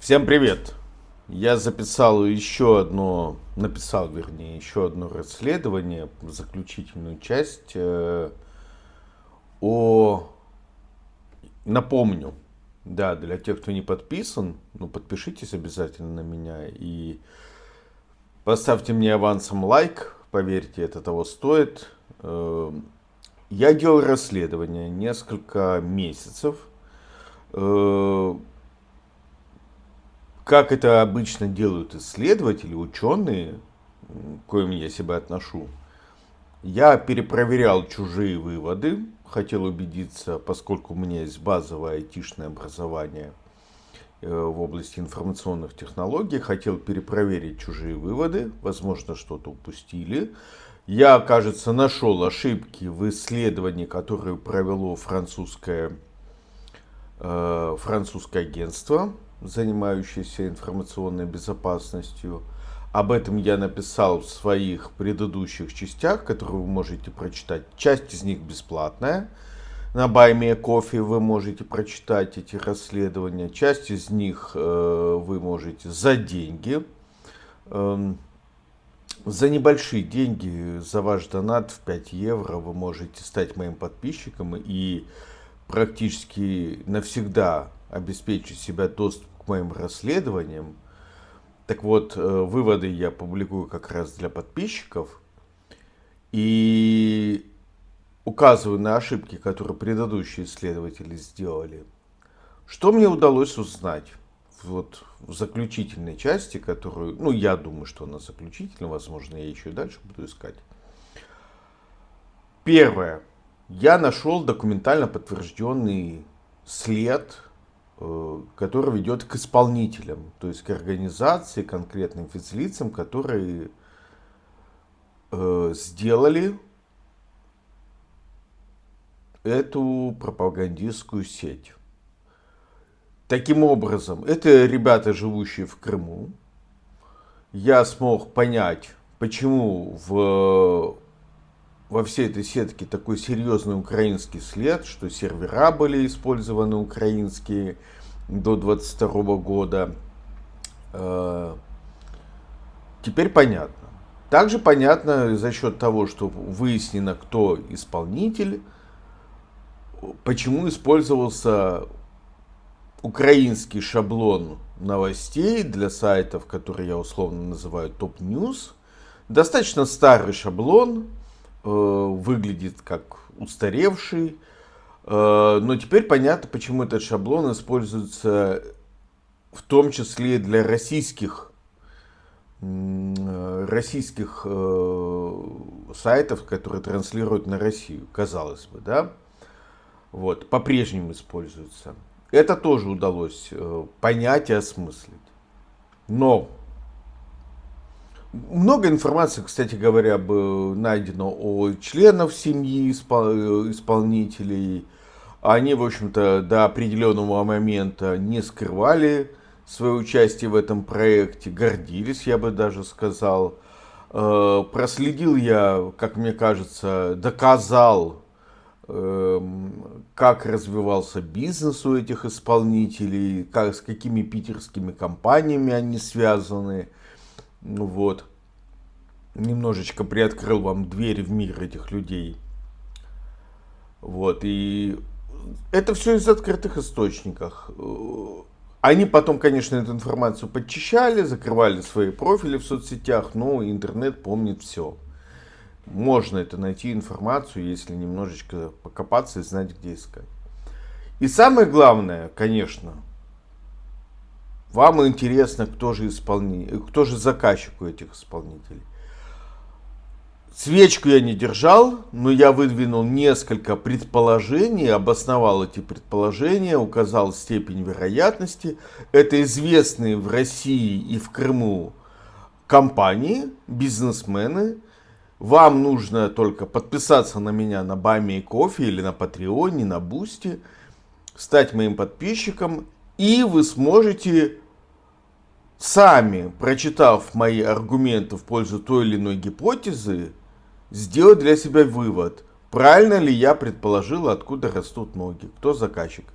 Всем привет! Я написал еще одно расследование, заключительную часть о... Напомню, да, для тех, кто не подписан, подпишитесь обязательно на меня и поставьте мне авансом лайк, поверьте, это того стоит. Я делал расследование несколько месяцев. Как это обычно делают исследователи, ученые, к коим я себя отношу, я перепроверял чужие выводы, хотел убедиться, поскольку у меня есть базовое айтишное образование в области информационных технологий, хотел перепроверить чужие выводы, возможно, что-то упустили. Я, кажется, нашел ошибки в исследовании, которое провело французское агентство, занимающееся информационной безопасностью. Об этом я написал в своих предыдущих частях, которые вы можете прочитать. Часть из них бесплатная. На Buy Me a Coffee вы можете прочитать эти расследования. Часть из них вы можете за деньги. За небольшие деньги, за ваш донат в 5 евро вы можете стать моим подписчиком и практически навсегда обеспечить себя доступ к моим расследованиям. Так вот, выводы я публикую как раз для подписчиков и указываю на ошибки, которые предыдущие исследователи сделали. Что мне удалось узнать вот в заключительной части, которую, я думаю, что она заключительная, возможно, я еще и дальше буду искать. Первое. Я нашел документально подтвержденный след, который ведет к исполнителям, то есть к организации, конкретным физлицам, которые сделали эту пропагандистскую сеть. Таким образом, это ребята, живущие в Крыму. Я смог понять, почему во всей этой сетке такой серьезный украинский след, что сервера были использованы украинские до 22 года. Теперь понятно. Также понятно за счет того, что выяснено, кто исполнитель, почему использовался украинский шаблон новостей для сайтов, которые я условно называю Top News. Достаточно старый шаблон, выглядит как устаревший, но теперь понятно, почему этот шаблон используется в том числе для российских сайтов, которые транслируют на Россию, казалось бы, да, вот, по-прежнему используется. Это тоже удалось понять и осмыслить. Но много информации, кстати говоря, найдено о членах семьи исполнителей. Они, в общем-то, до определенного момента не скрывали свое участие в этом проекте, гордились, я бы даже сказал. Проследил я, как мне кажется, доказал, как развивался бизнес у этих исполнителей, с какими питерскими компаниями они связаны. Вот. Немножечко приоткрыл вам дверь в мир этих людей. Вот. И это все из открытых источников. Они потом, конечно, эту информацию подчищали, закрывали свои профили в соцсетях, но интернет помнит все. Можно это найти информацию, если немножечко покопаться и знать, где искать. И самое главное, конечно, вам интересно, кто же заказчик у этих исполнителей. Свечку я не держал, но я выдвинул несколько предположений, обосновал эти предположения, указал степень вероятности. Это известные в России и в Крыму компании, бизнесмены. Вам нужно только подписаться на меня на Buy Me a Coffee или на Патреоне, на Бусти, стать моим подписчиком, и вы сможете, сами прочитав мои аргументы в пользу той или иной гипотезы, сделать для себя вывод, правильно ли я предположил, откуда растут ноги, кто заказчик.